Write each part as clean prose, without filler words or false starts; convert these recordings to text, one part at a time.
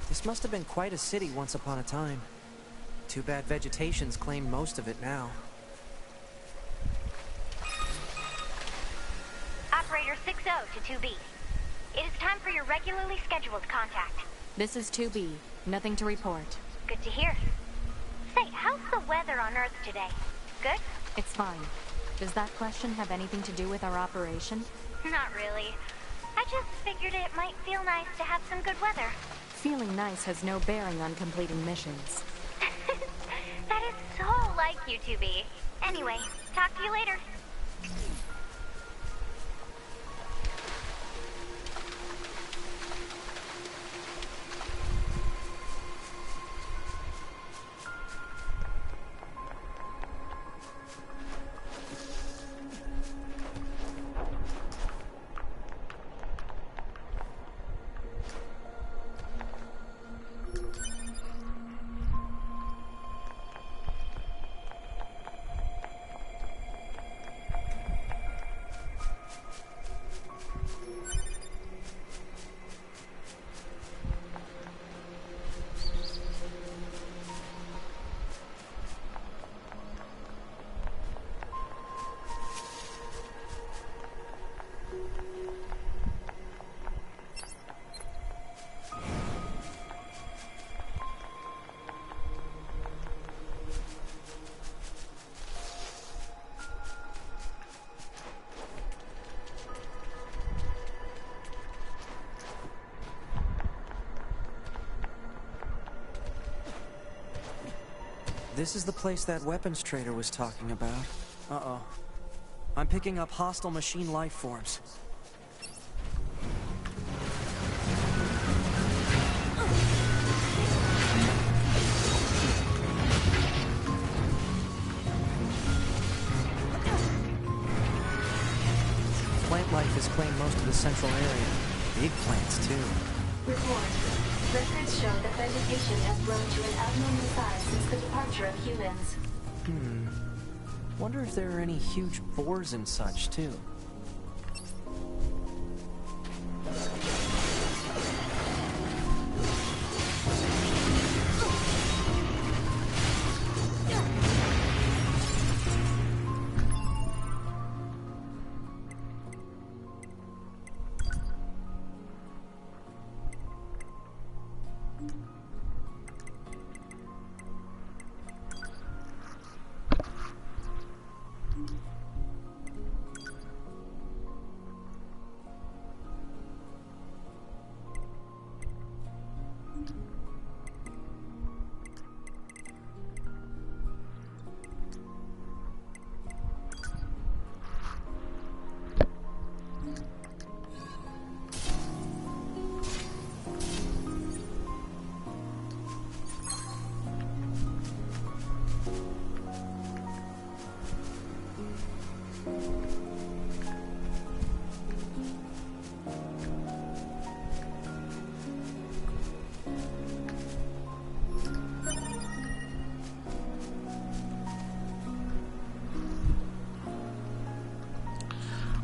This must have been quite a city once upon a time. Too bad vegetation's claimed most of it now. Operator 60 to 2B. It is time for your regularly scheduled contact. This is 2B. Nothing to report. Good to hear. Say, how's the weather on Earth today? Good? It's fine. Does that question have anything to do with our operation? Not really. I just figured it might feel nice to have some good weather. Feeling nice has no bearing on completing missions. That is so like you, 2B. Anyway, talk to you later. This is the place that weapons trader was talking about. Uh-oh. I'm picking up hostile machine life forms. Plant life has claimed most of the central area. Big plants, too. Report. Records show that vegetation has grown to an abnormal size since the departure of humans. Wonder if there are any huge boars and such, too.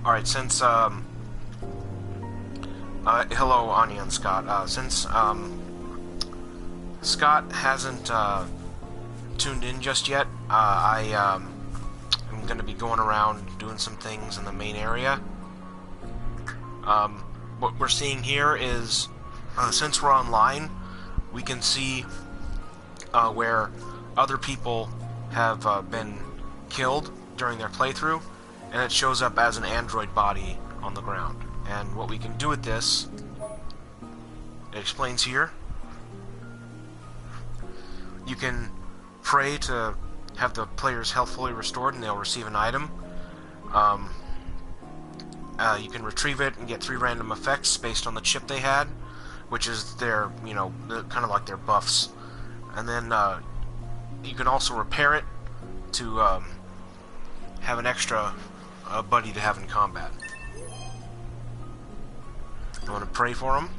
Alright, since, hello, Anya and Scott. Since, Scott hasn't, tuned in just yet, I'm gonna be going around doing some things in the main area. What we're seeing here is, since we're online, we can see, where other people have, been killed during their playthrough, and it shows up as an android body on the ground. And what we can do with this, it explains here. You can pray to have the player's health fully restored and they'll receive an item. You can retrieve it and get 3 random effects based on the chip they had, which is their, kind of like their buffs. And then you can also repair it to have an extra buddy to have in combat. I'm going to pray for him.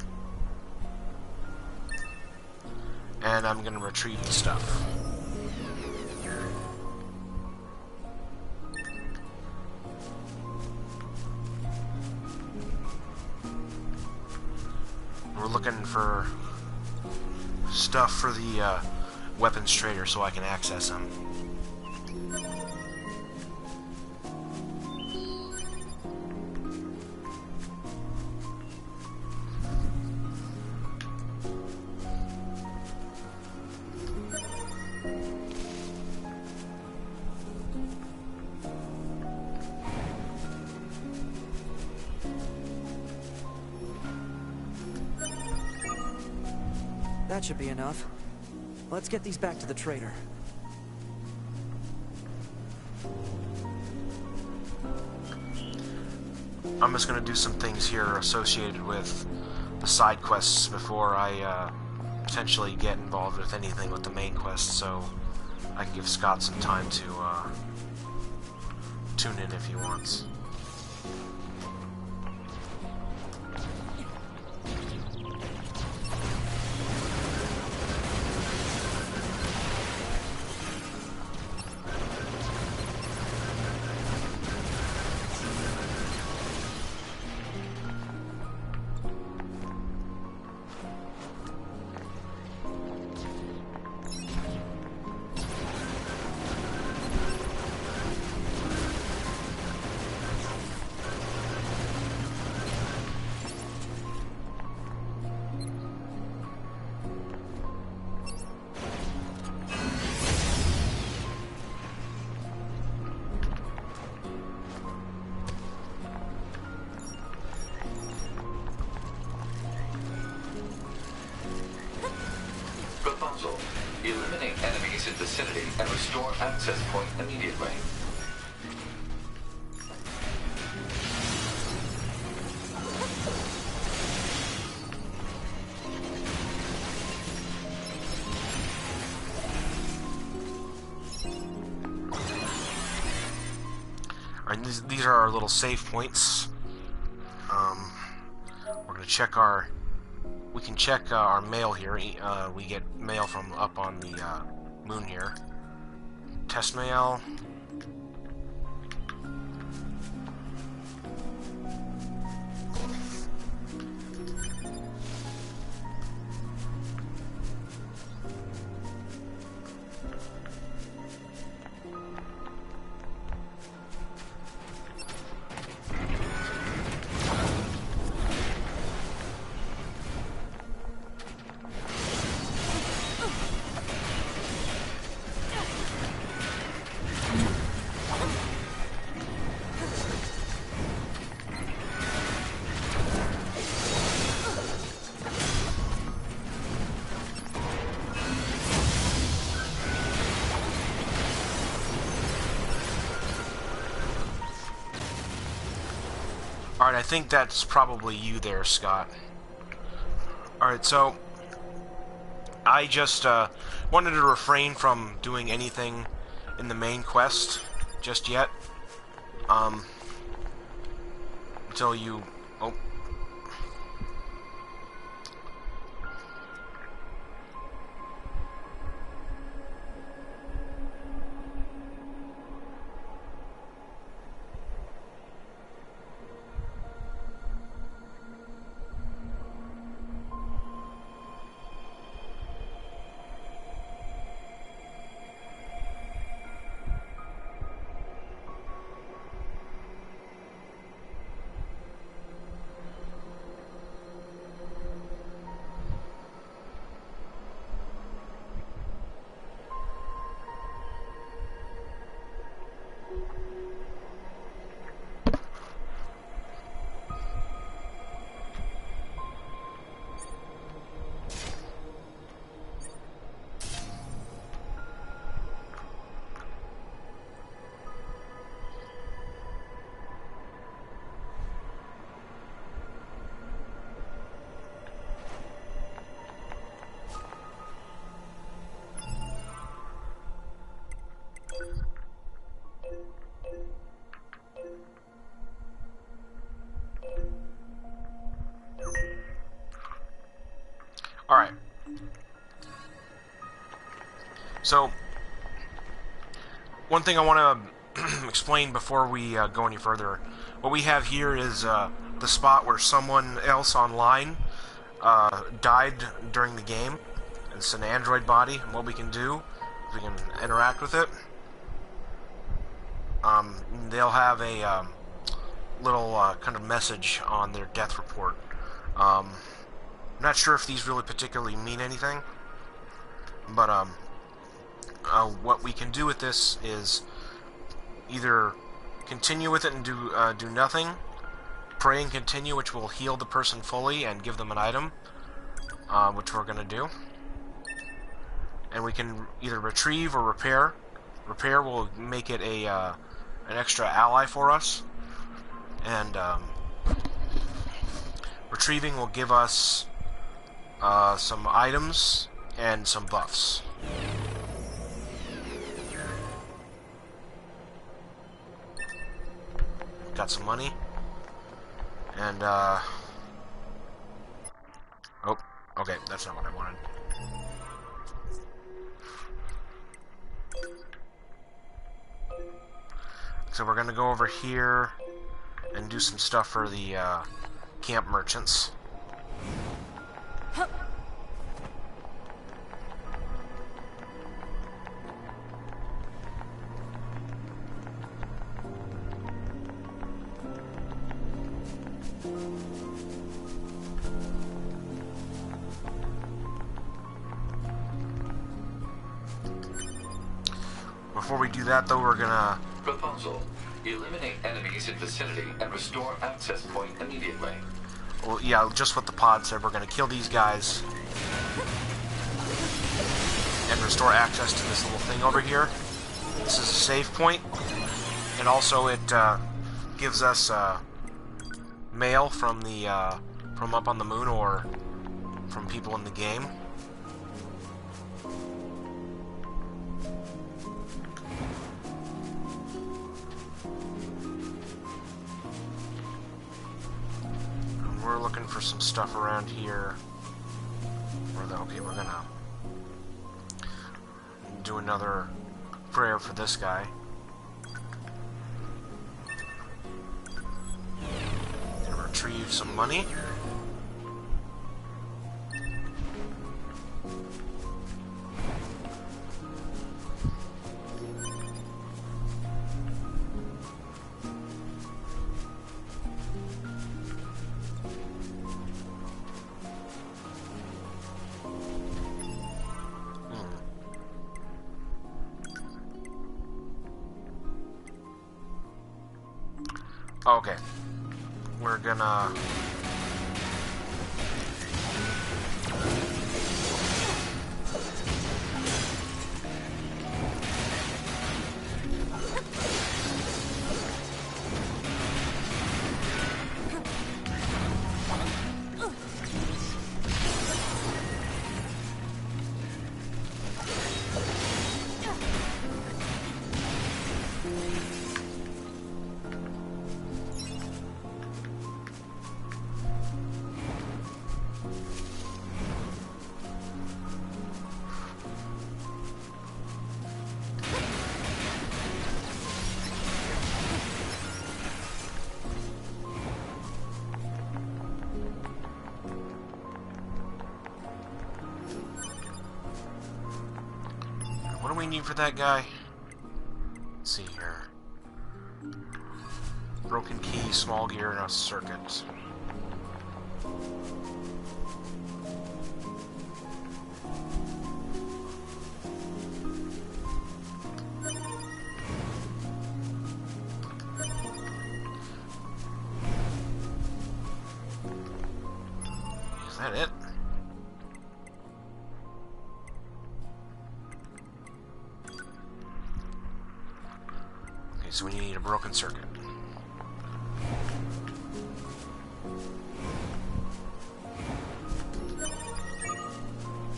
And I'm going to retrieve the stuff. We're looking for stuff for the weapons trader so I can access him. That should be enough. Let's get these back to the trader. I'm just going to do some things here associated with the side quests before I potentially get involved with anything with the main quest, so I can give Scott some time to tune in if he wants. Proposal. Eliminate enemies in vicinity and restore access point immediately. Alright, these are our little save points. We're going to check our... We can check our mail here. We get mail from up on the moon here. Test mail. Alright, I think that's probably you there, Scott. Alright, so... I just wanted to refrain from doing anything in the main quest just yet. Until you... Oh. So, one thing I want to explain before we go any further. What we have here is the spot where someone else online died during the game. It's an android body, and what we can do is we can interact with it. They'll have a little kind of message on their death report. I'm not sure if these really particularly mean anything, but what we can do with this is either continue with it and do nothing, pray and continue, which will heal the person fully and give them an item, which we're going to do. And we can either retrieve or repair. Repair will make it an extra ally for us, and retrieving will give us some items and some buffs. Got some money, and oh, okay, that's not what I wanted. So we're gonna go over here and do some stuff for the camp merchants. Before we do that, though, we're gonna... Proposal. Eliminate enemies in vicinity and restore access point immediately. Well, yeah, just what the pod said. We're gonna kill these guys and restore access to this little thing over here. This is a save point, and also it gives us mail from the from up on the moon or from people in the game. We're looking for some stuff around here. Okay, we're gonna do another prayer for this guy. Gonna retrieve some money. Okay, we're gonna... What do we need for that guy? Let's see here. Broken key, small gear, and a circuit. Is that it? Okay, so we need a broken circuit.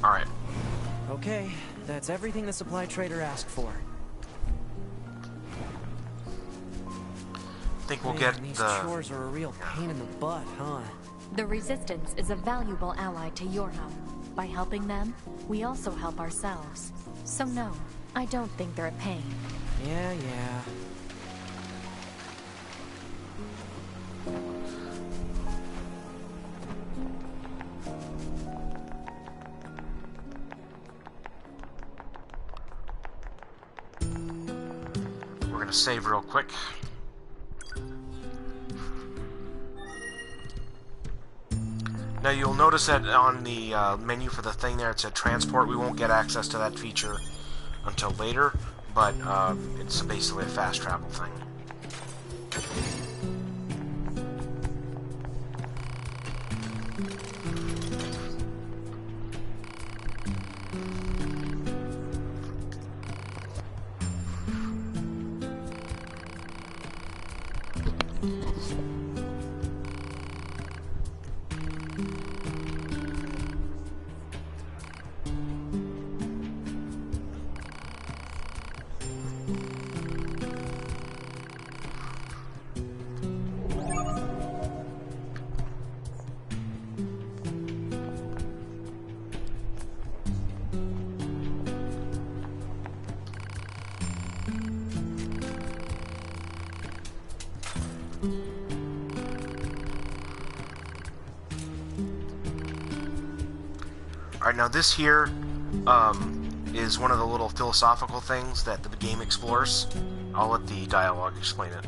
Alright. Okay, that's everything the supply trader asked for. I think we'll Man, get these the... chores are a real pain in the butt, huh? The Resistance is a valuable ally to your home. By helping them, we also help ourselves. So no, I don't think they're a pain. Yeah, yeah. We're gonna save real quick. Now you'll notice that on the menu for the thing there, it said transport. We won't get access to that feature until later, but it's basically a fast travel thing. Alright, now this here is one of the little philosophical things that the game explores. I'll let the dialogue explain it.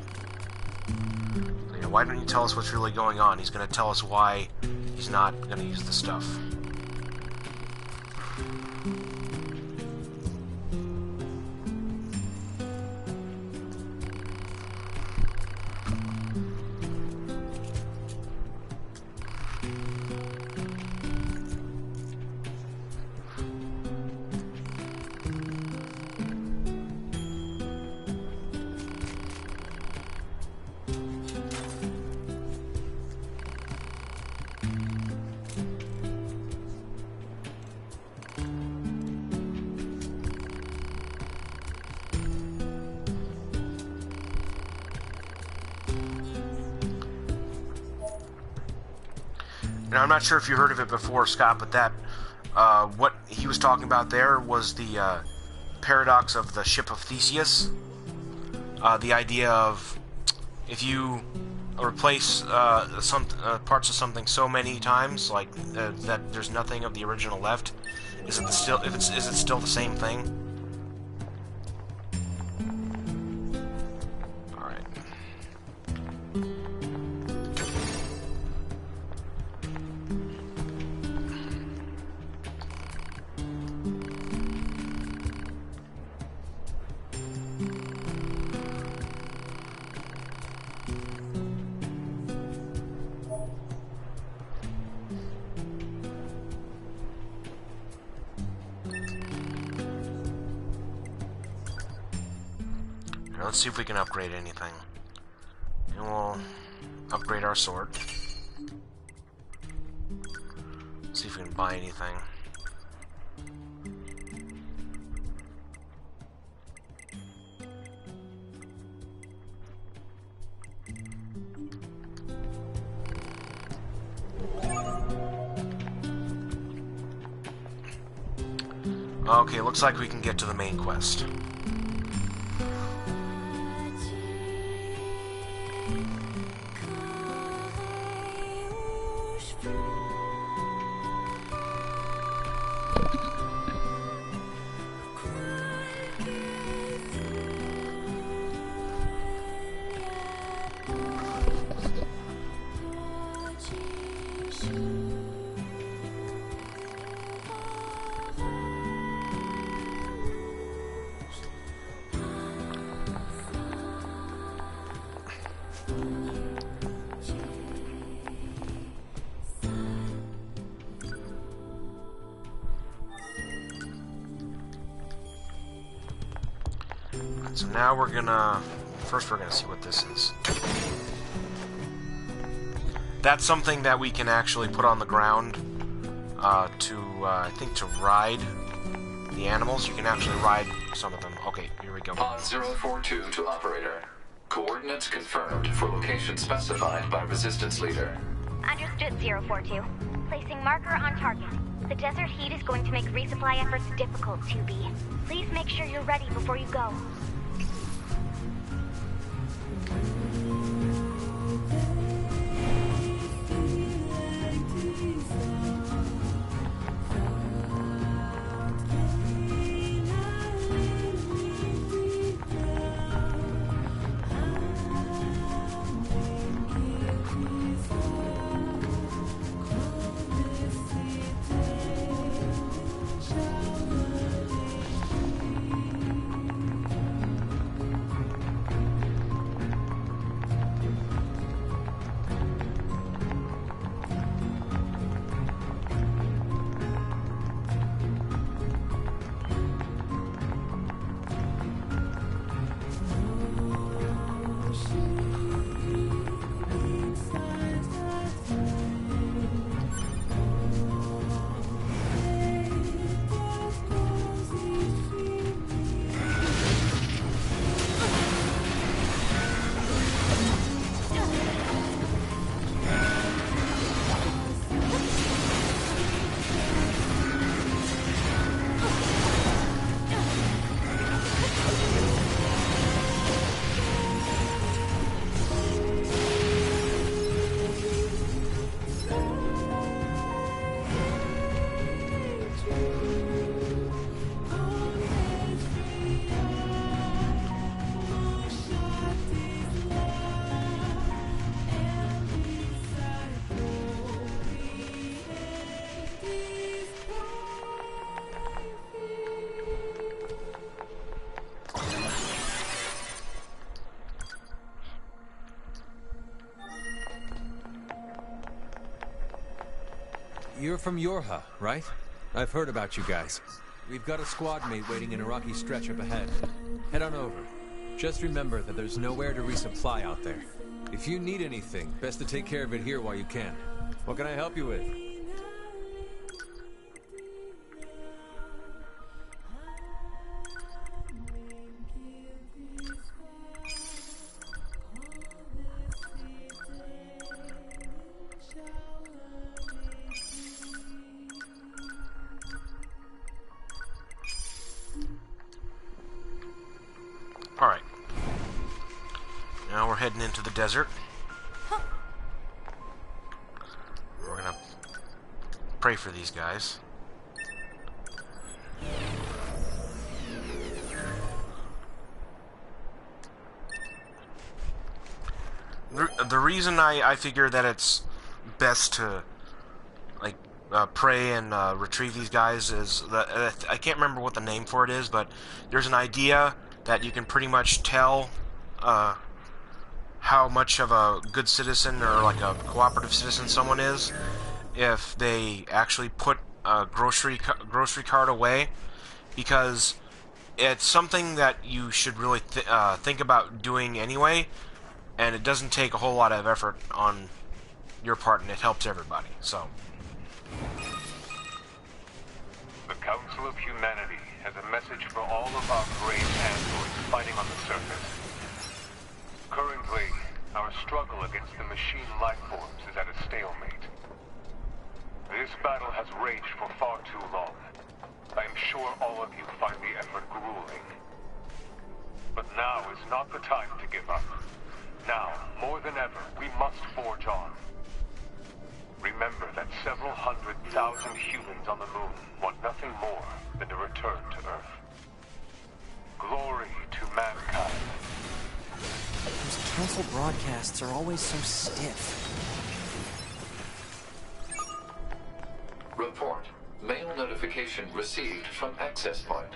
You know, why don't you tell us what's really going on? He's going to tell us why he's not going to use the stuff. Now, I'm not sure if you heard of it before, Scott, but that what he was talking about there was the paradox of the ship of Theseus. The idea of if you replace some parts of something so many times, like that there's nothing of the original left, is it still the same thing? Let's see if we can upgrade anything. And we'll upgrade our sword. See if we can buy anything. Okay, looks like we can get to the main quest. So now we're gonna see what this is. That's something that we can actually put on the ground I think to ride the animals. You can actually ride some of them. Okay, here we go. Pod 042 to operator. Coordinates confirmed for location specified by Resistance Leader. Understood, 042. Placing marker on target. The desert heat is going to make resupply efforts difficult, 2B. Please make sure you're ready before you go. You're from Yorha, right? I've heard about you guys. We've got a squad mate waiting in a rocky stretch up ahead. Head on over. Just remember that there's nowhere to resupply out there. If you need anything, best to take care of it here while you can. What can I help you with? Alright. Now we're heading into the desert. We're gonna pray for these guys. The reason I figure that it's best to pray and retrieve these guys is that I can't remember what the name for it is, but there's an idea that you can pretty much tell how much of a good citizen or like a cooperative citizen someone is if they actually put a grocery cart away, because it's something that you should really think about doing anyway, and it doesn't take a whole lot of effort on your part, and it helps everybody. So the Council of Humanity has a message for all of our brave androids fighting on the surface. Currently, our struggle against the machine lifeforms is at a stalemate. This battle has raged for far too long. I am sure all of you find the effort grueling. But now is not the time to give up. Now, more than ever, we must forge on. Remember that several 100,000 humans on the moon want nothing more than to return to Earth. Glory to mankind. Those council broadcasts are always so stiff. Report. Mail notification received from access point.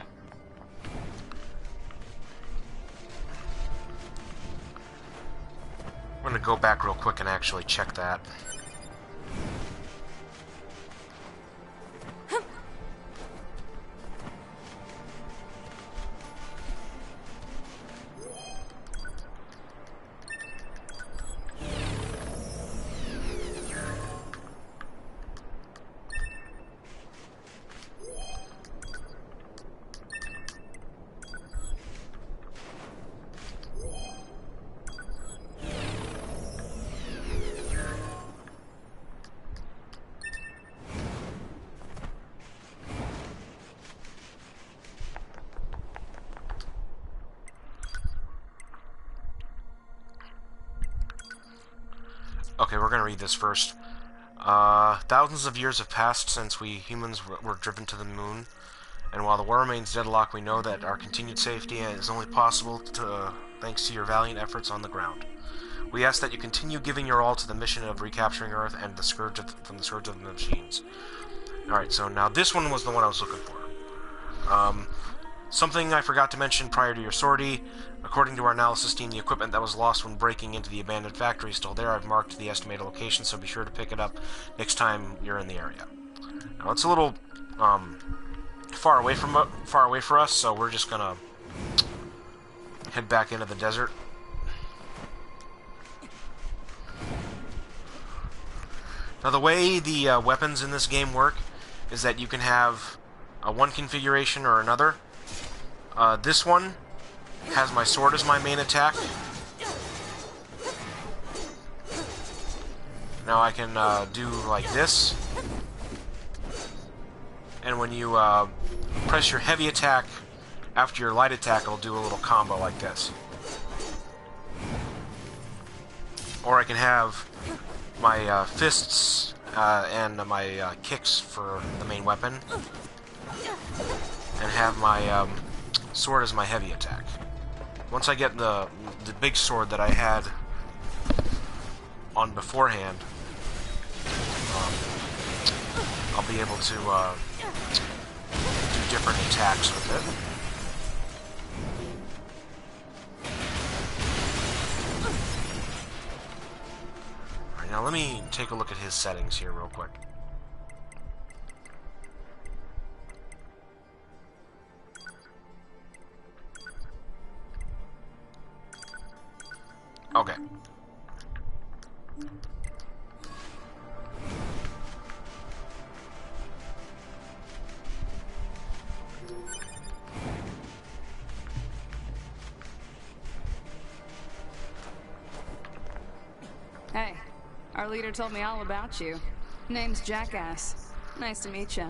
I'm gonna go back real quick and actually check that. Okay, we're gonna read this first. Thousands of years have passed since we humans were driven to the moon, and while the war remains deadlocked, we know that our continued safety is only possible thanks to your valiant efforts on the ground. We ask that you continue giving your all to the mission of recapturing Earth and from the scourge of the machines. Alright, so now this one was the one I was looking for. Something I forgot to mention prior to your sortie. According to our analysis team, the equipment that was lost when breaking into the abandoned factory is still there. I've marked the estimated location, so be sure to pick it up next time you're in the area. Now, it's a little far away for us, so we're just gonna head back into the desert. Now, the way the weapons in this game work is that you can have one configuration or another. This one has my sword as my main attack. Now I can do like this. And when you press your heavy attack after your light attack, it'll do a little combo like this. Or I can have my fists and my kicks for the main weapon, and have my sword as my heavy attack. Once I get the big sword that I had on beforehand, I'll be able to do different attacks with it. Alright, now let me take a look at his settings here real quick. Okay. Hey, our leader told me all about you. Name's Jackass. Nice to meet you.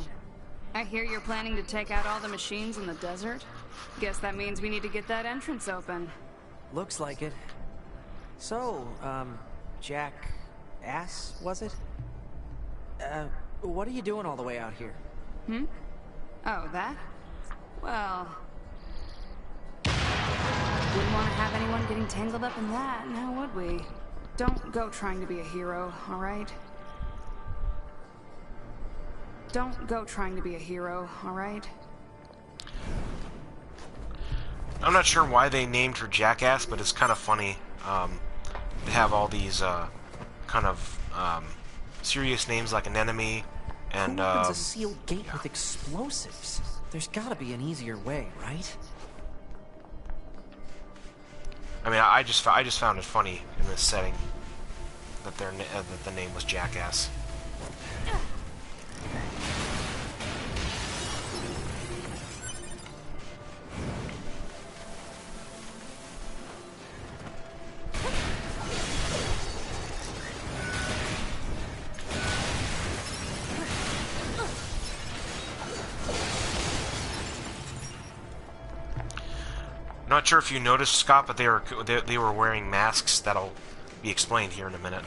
I hear you're planning to take out all the machines in the desert. Guess that means we need to get that entrance open. Looks like it. So, Jackass, was it? What are you doing all the way out here? Oh, that? Well... wouldn't want to have anyone getting tangled up in that, now would we? Don't go trying to be a hero, alright? Don't go trying to be a hero, alright? I'm not sure why they named her Jackass, but it's kind of funny. They have all these kind of serious names like an enemy and who opens a sealed gate with explosives? There's gotta be an easier way, right? I mean, I just found it funny in this setting that that the name was Jackass. Not sure if you noticed, Scott, but they were wearing masks. That'll be explained here in a minute.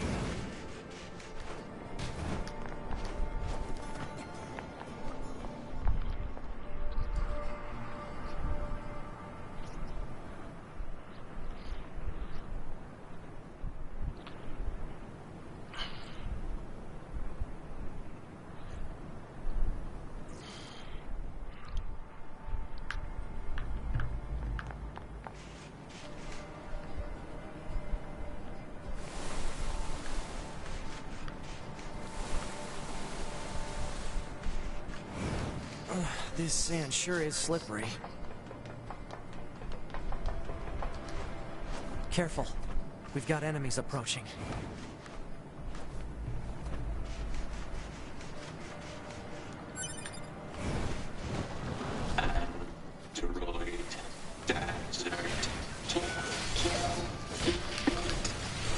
This sand sure is slippery. Careful. We've got enemies approaching.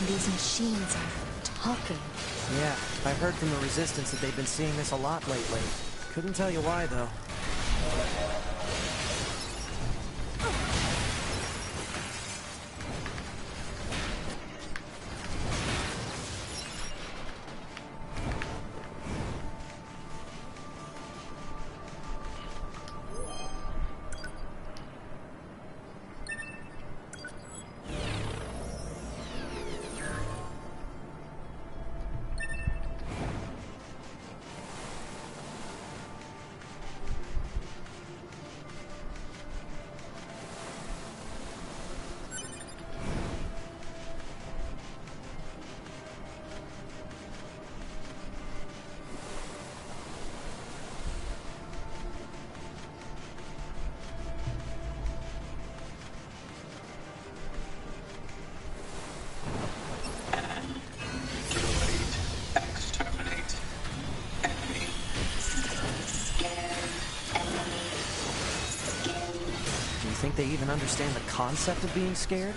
These machines are talking. Yeah, I've heard from the Resistance that they've been seeing this a lot lately. Couldn't tell you why, though. they even understand the concept of being scared.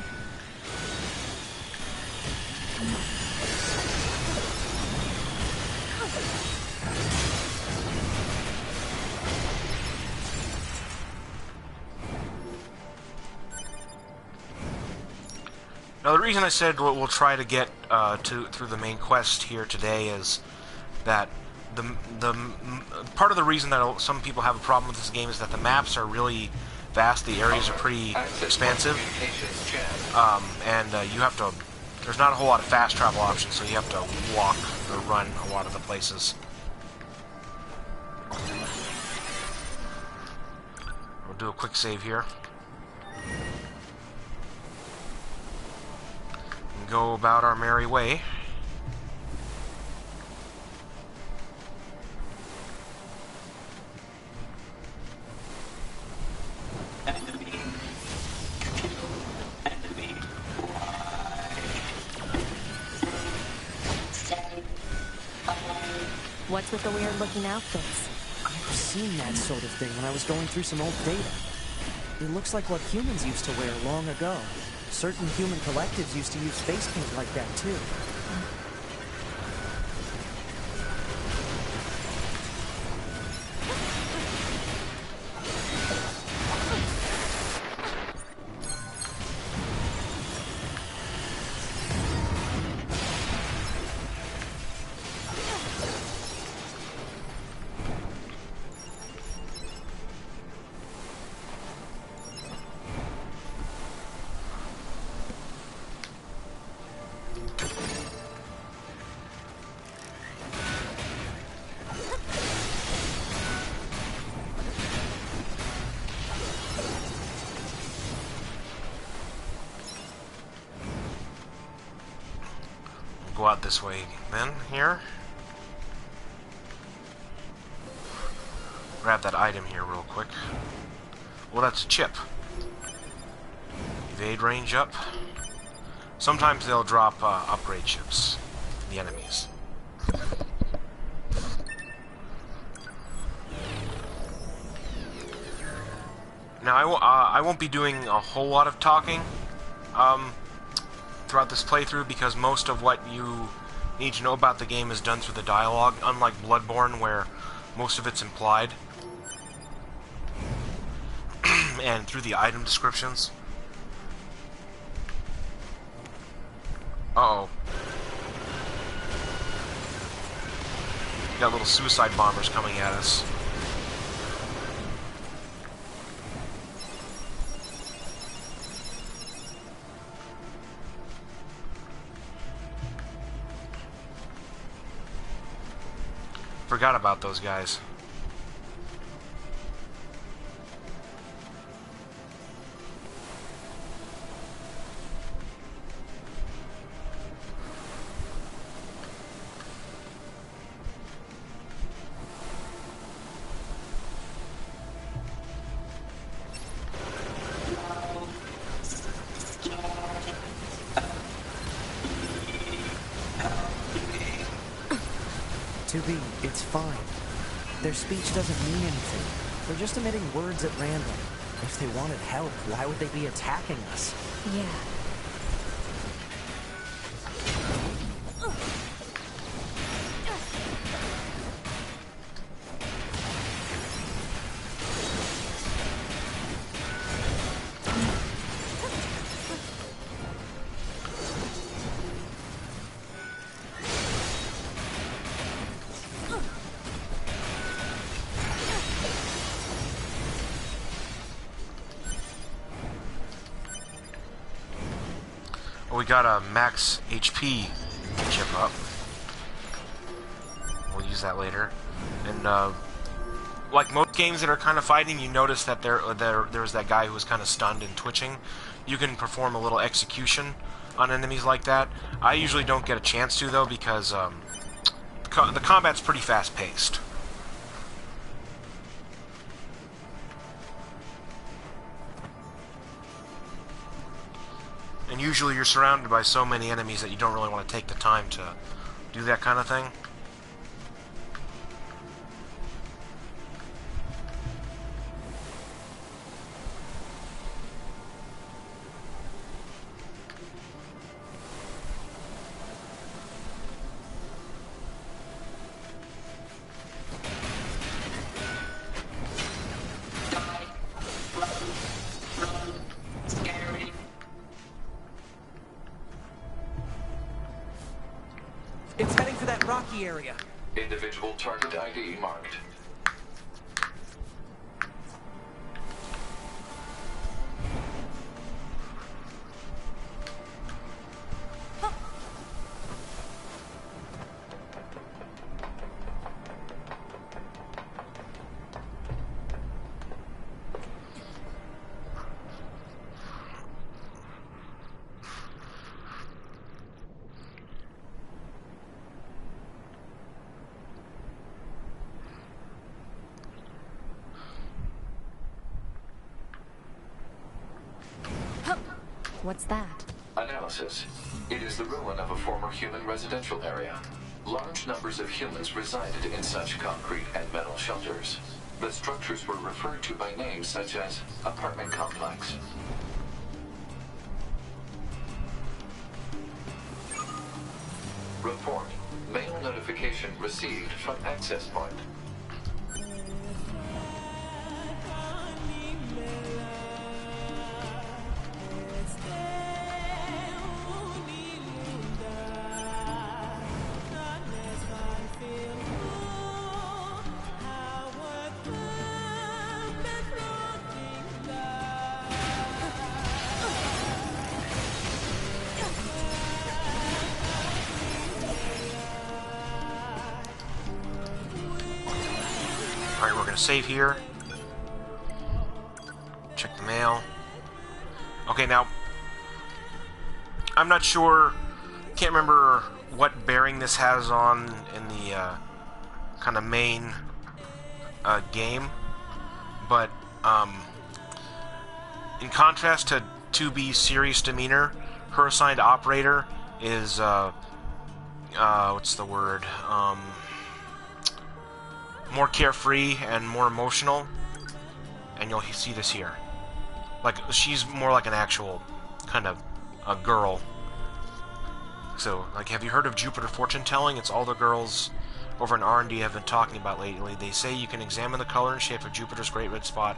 Now, the reason I said we'll try to get through the main quest here today is that part of the reason that some people have a problem with this game is that the maps are really vast, the areas are pretty expansive, and you have to. There's not a whole lot of fast travel options, so you have to walk or run a lot of the places. We'll do a quick save here. And go about our merry way. What's with the weird-looking outfits? I've seen that sort of thing when I was going through some old data. It looks like what humans used to wear long ago. Certain human collectives used to use face paint like that, too. Go out this way then, here. Grab that item here real quick. Well, that's a chip. Evade range up. Sometimes they'll drop upgrade chips, the enemies. Now, I won't be doing a whole lot of talking throughout this playthrough, because most of what you need to know about the game is done through the dialogue, unlike Bloodborne, where most of it's implied, and through the item descriptions. Uh-oh. Got little suicide bombers coming at us. Forgot about those guys. It's fine. Their speech doesn't mean anything. They're just emitting words at random. If they wanted help, why would they be attacking us? Yeah. We got a max HP chip up. We'll use that later. And like most games that are kind of fighting, you notice that there's that guy who was kind of stunned and twitching. You can perform a little execution on enemies like that. I usually don't get a chance to, though, because the combat's pretty fast-paced. And usually you're surrounded by so many enemies that you don't really want to take the time to do that kind of thing. rocky area. Individual target ID marked. What's that? Analysis. It is the ruin of a former human residential area. Large numbers of humans resided in such concrete and metal shelters. The structures were referred to by names such as apartment complex. Report. Mail notification received from access point. Alright, we're gonna save here. Check the mail. Okay, now, I'm not sure, can't remember what bearing this has on in the kind of main game, but in contrast to 2B's serious demeanor, her assigned operator is, what's the word, more carefree and more emotional, and you'll see this here. Like, she's more like an actual kind of a girl. So, like, have you heard of Jupiter fortune telling? It's all the girls over in R&D have been talking about lately. They say you can examine the color and shape of Jupiter's great red spot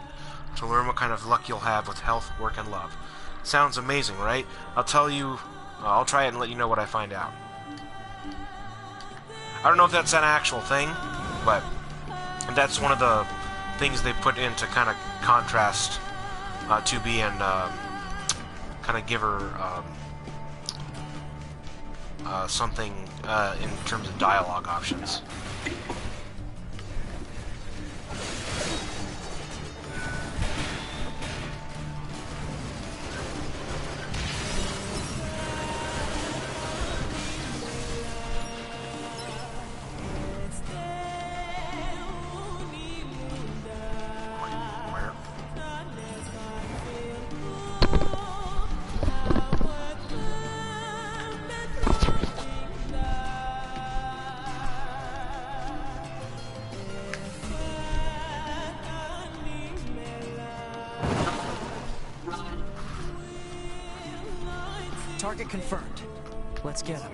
to learn what kind of luck you'll have with health, work, and love. Sounds amazing, right? I'll tell you, I'll try it and let you know what I find out. I don't know if that's an actual thing, but that's one of the things they put in to kind of contrast 2B and kind of give her something in terms of dialogue options. Target confirmed. Let's get him.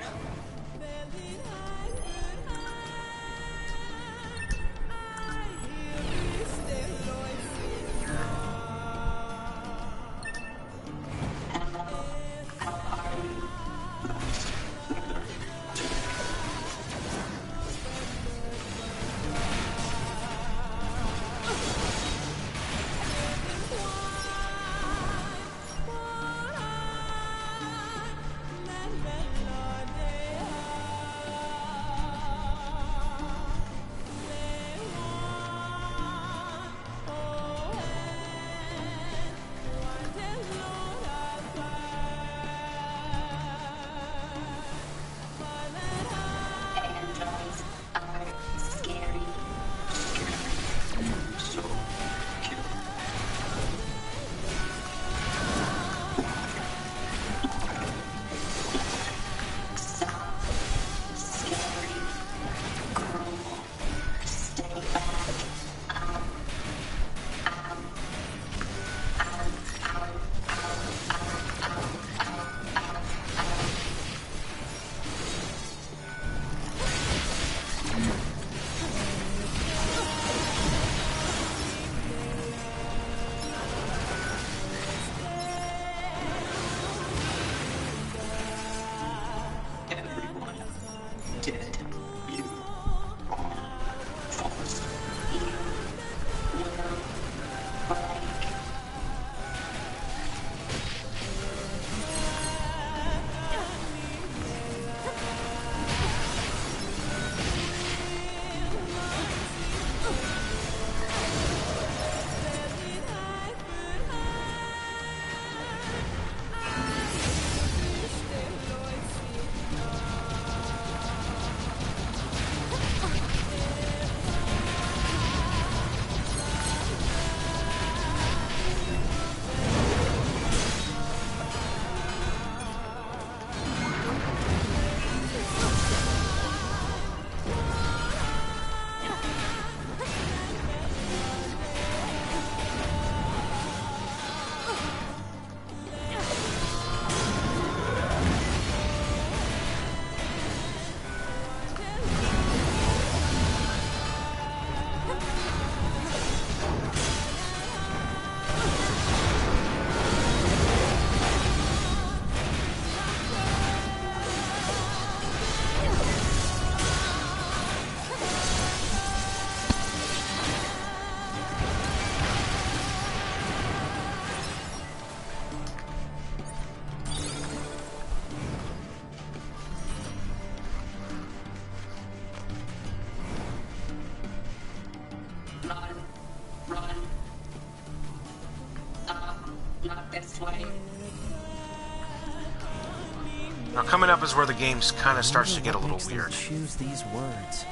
Now, coming up is where the game kind of starts to get a little weird. Choose these words.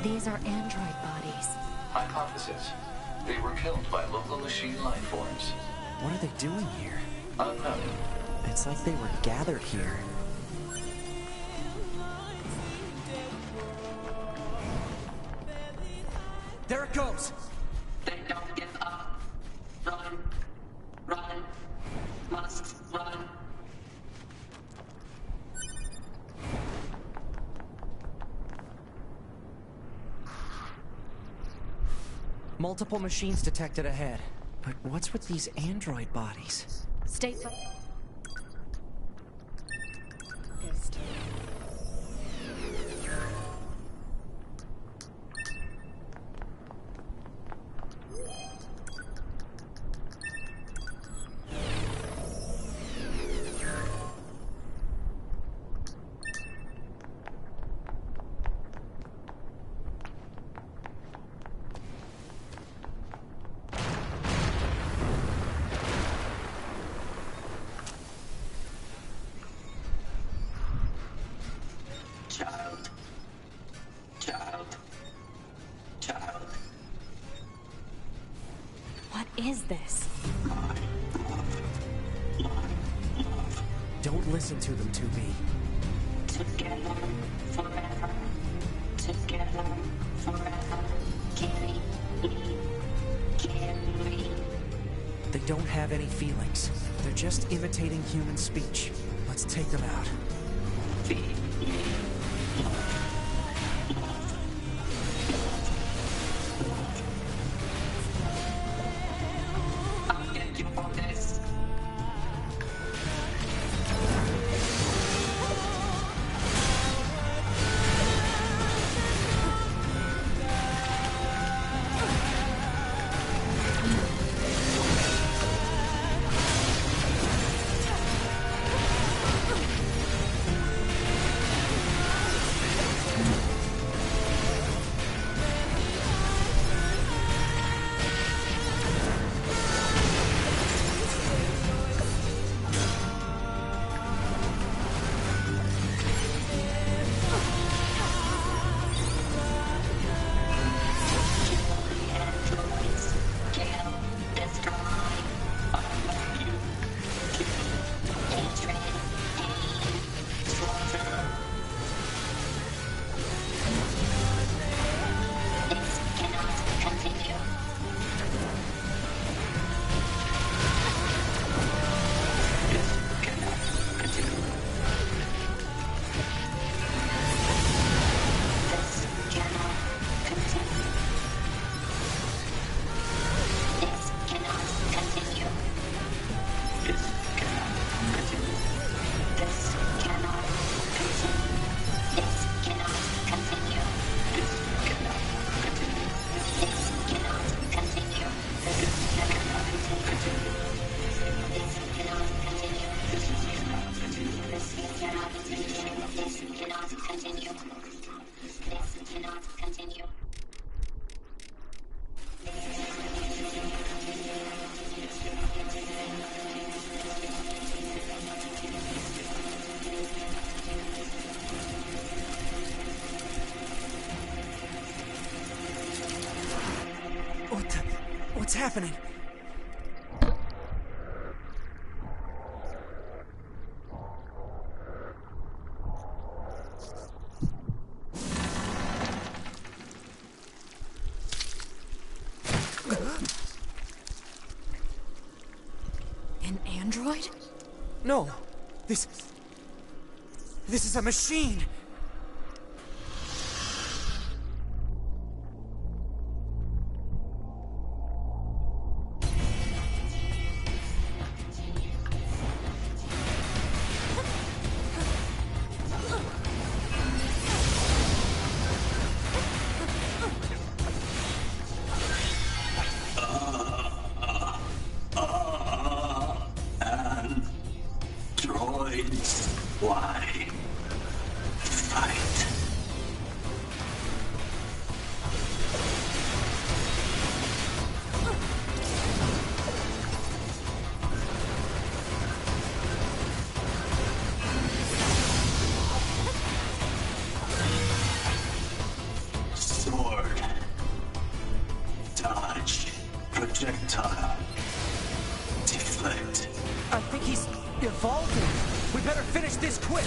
These are android bodies. Hypothesis. They were killed by local machine life forms. What are they doing here? Unknown. It's like they were gathered here. There it goes! They don't give up. Run. Run. Must run. Multiple machines detected ahead. But what's with these android bodies? Stay focused. Child. Child. Child. What is this? Don't listen to them, 2B. Together forever. Together forever. Can we? They don't have any feelings. They're just imitating human speech. Let's take them out. Feed me. I'll get you for this. What's happening? An android? No. This is a machine. Droids. Why? Evolving! We better finish this quick!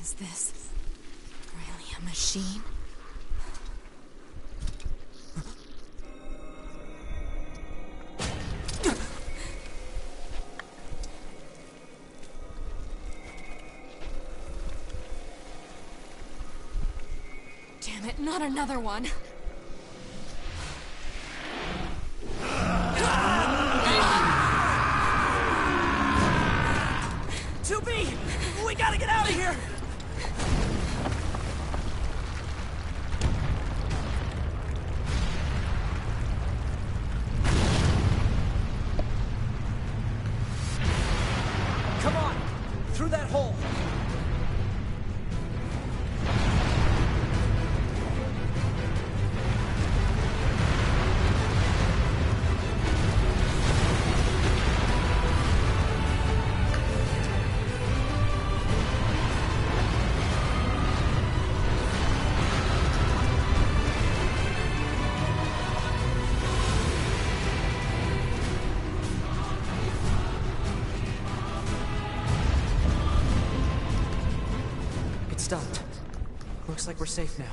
Is this really a machine? Damn it, not another one. 2B! We gotta get out of here! Come on! Through that hole! Stopped. Looks like we're safe now.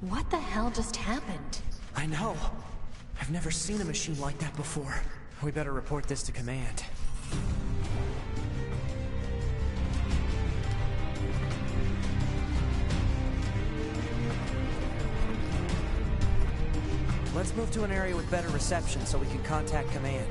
What the hell just happened? I know. I've never seen a machine like that before. We better report this to command. Let's move to an area with better reception so we can contact command.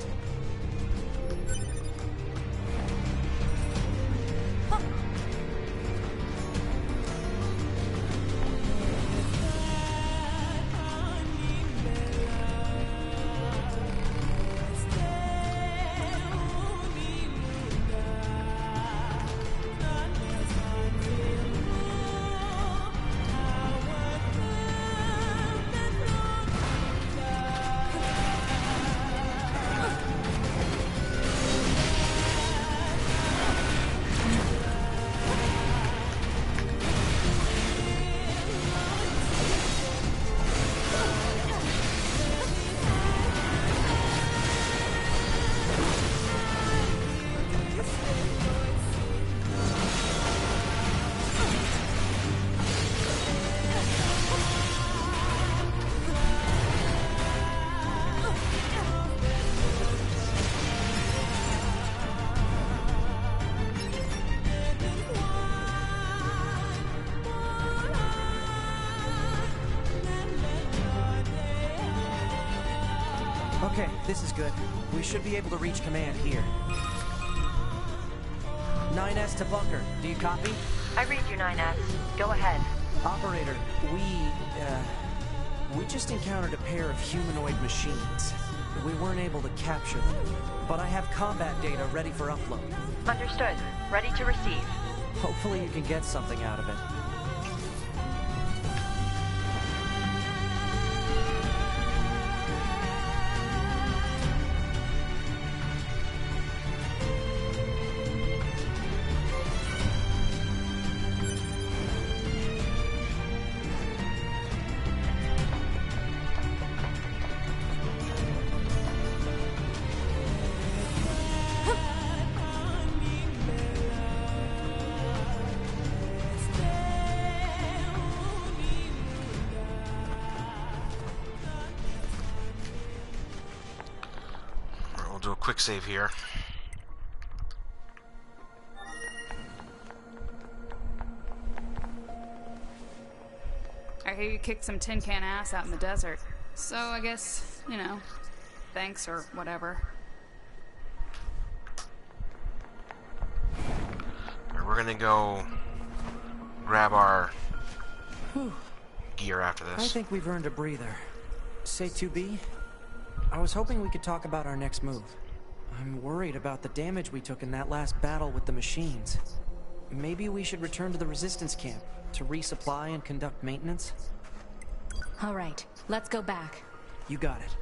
Okay, this is good. We should be able to reach command here. 9S to bunker. Do you copy? I read you, 9S. Go ahead. Operator, we just encountered a pair of humanoid machines. We weren't able to capture them, but I have combat data ready for upload. Understood. Ready to receive. Hopefully you can get something out of it. Do a quick save here. I hear you kicked some tin can ass out in the desert. So I guess, you know, thanks or whatever. Alright, we're gonna go grab our gear after I this. think we've earned a breather. Say 2B? I was hoping we could talk about our next move. I'm worried about the damage we took in that last battle with the machines. Maybe we should return to the resistance camp to resupply and conduct maintenance? All right, let's go back. You got it.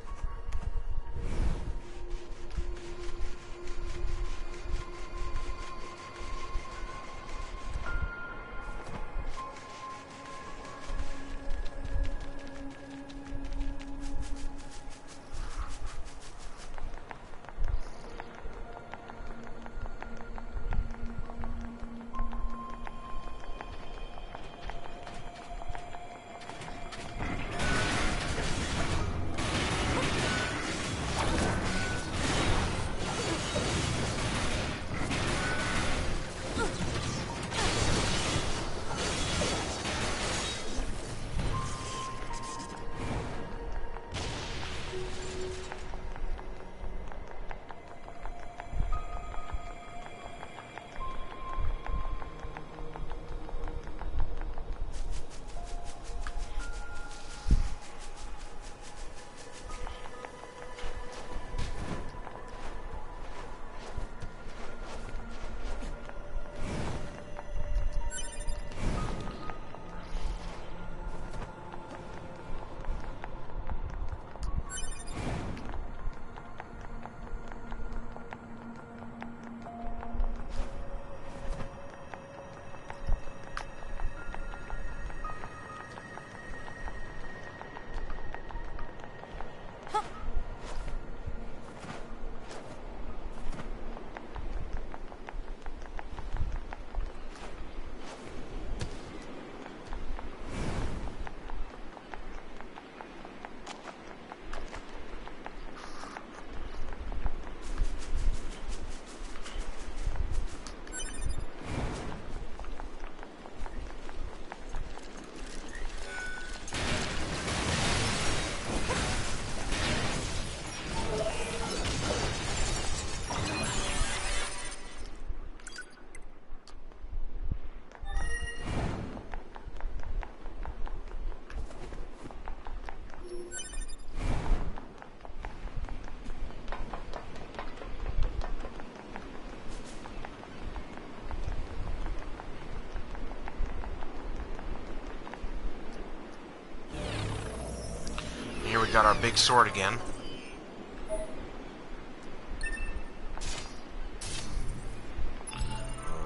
Here we got our big sword again.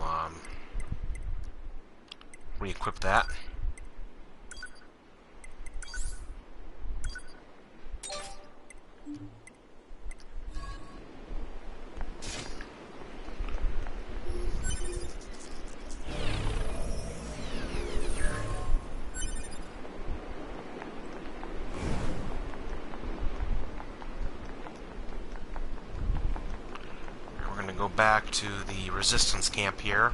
We'll re-equip that. Go back to the resistance camp here.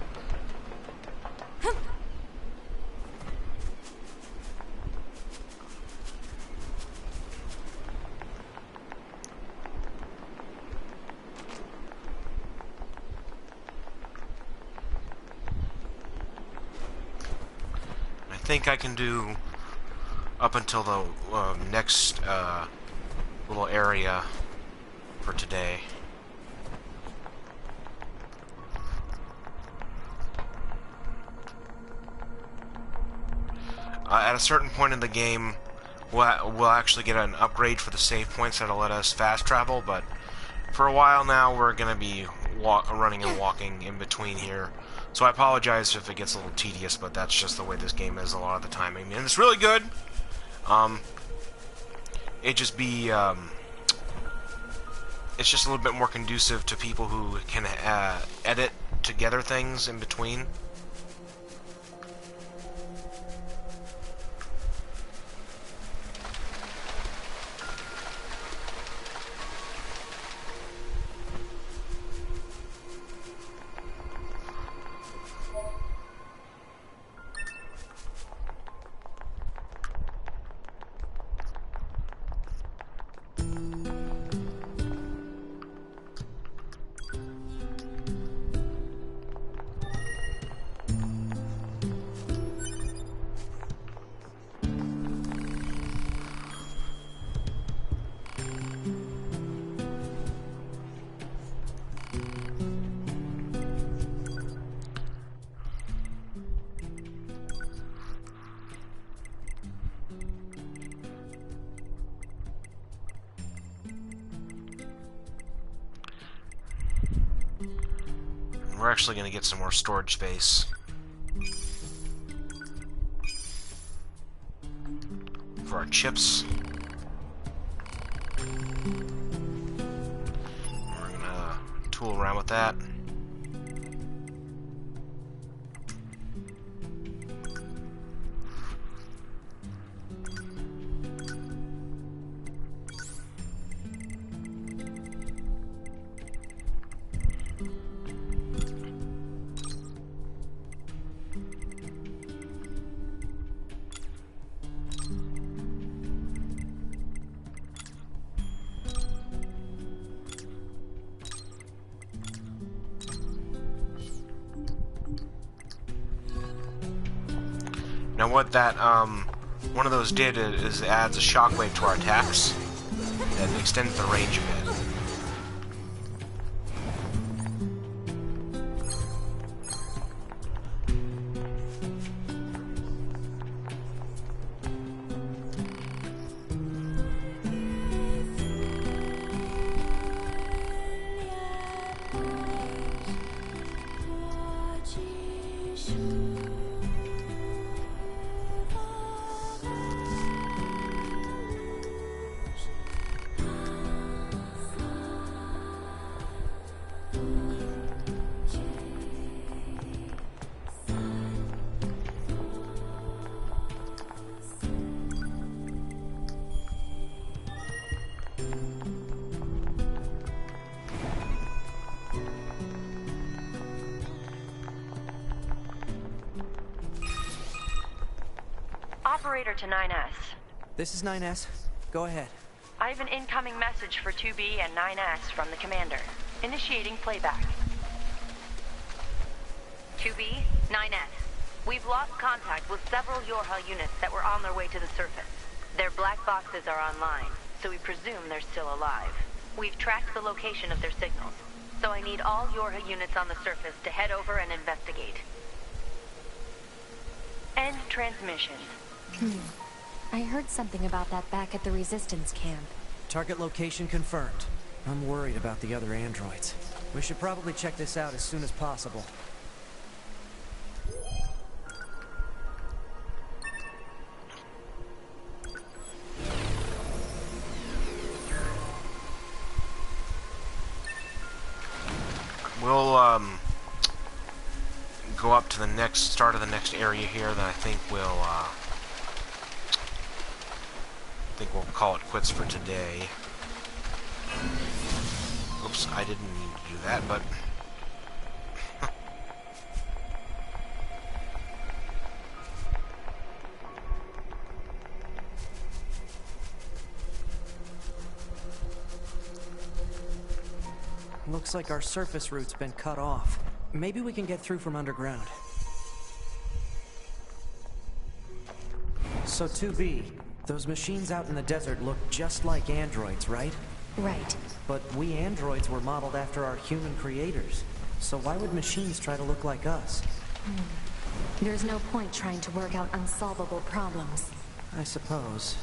think I can do up until the next little area for today. At a certain point in the game, we'll actually get an upgrade for the save points that'll let us fast travel, but for a while now, we're going to be running and walking in between here. So I apologize if it gets a little tedious, but that's just the way this game is a lot of the time. And it's really good. It's just a little bit more conducive to people who can edit together things in between. We're actually going to get some more storage space. For our chips. We're going to tool around with that. Now what that, one of those did is adds a shockwave to our attacks that extends the range a bit. Operator to 9S. This is 9S. Go ahead. I have an incoming message for 2B and 9S from the commander. Initiating playback. 2B, 9S. We've lost contact with several Yorha units that were on their way to the surface. Their black boxes are online, so we presume they're still alive. We've tracked the location of their signals, so I need all Yorha units on the surface to head over and investigate. End transmission. I heard something about that back at the Resistance camp. Target location confirmed. I'm worried about the other androids. We should probably check this out as soon as possible. We'll go up to the next start of the next area here. Then I think we'll call it quits for today. Oops, I didn't mean to do that, but looks like our surface route's been cut off. Maybe we can get through from underground. So 2B, those machines out in the desert look just like androids, right? Right. But we androids were modeled after our human creators. So why would machines try to look like us? There's no point trying to work out unsolvable problems. I suppose.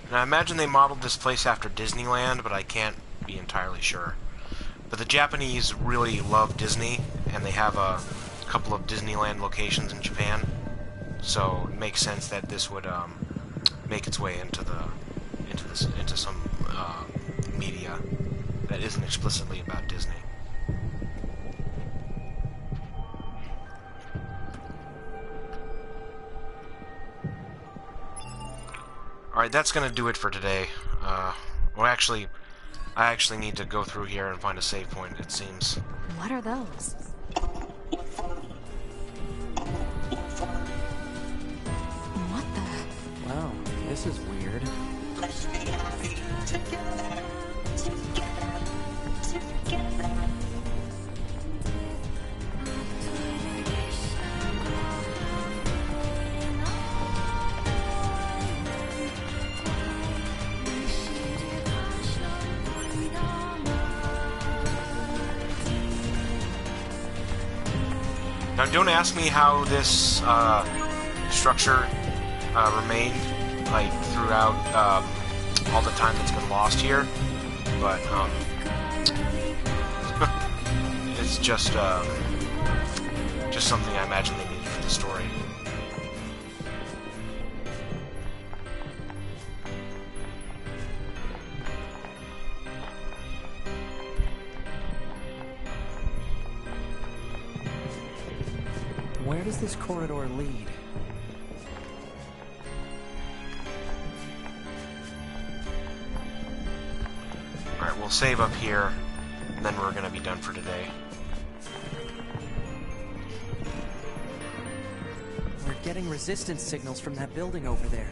And I imagine they modeled this place after Disneyland, but I can't be entirely sure. But the Japanese really love Disney, and they have a couple of Disneyland locations in Japan. So it makes sense that this would make its way into some media that isn't explicitly about Disney. Alright, that's gonna do it for today. Well, actually, I actually need to go through here and find a save point, it seems. What are those? What the? Wow, this is weird. Let's be happy together, together, together. Now, don't ask me how this structure remained, like, throughout all the time that's been lost here, but it's just something I imagine they needed for the story. Where does this corridor lead? Alright, we'll save up here, and then we're gonna be done for today. We're getting resistance signals from that building over there.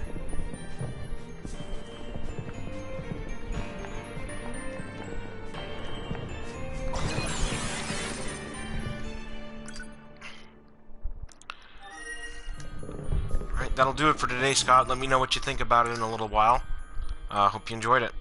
Alright, that'll do it for today, Scott. Let me know what you think about it in a little while. Hope you enjoyed it.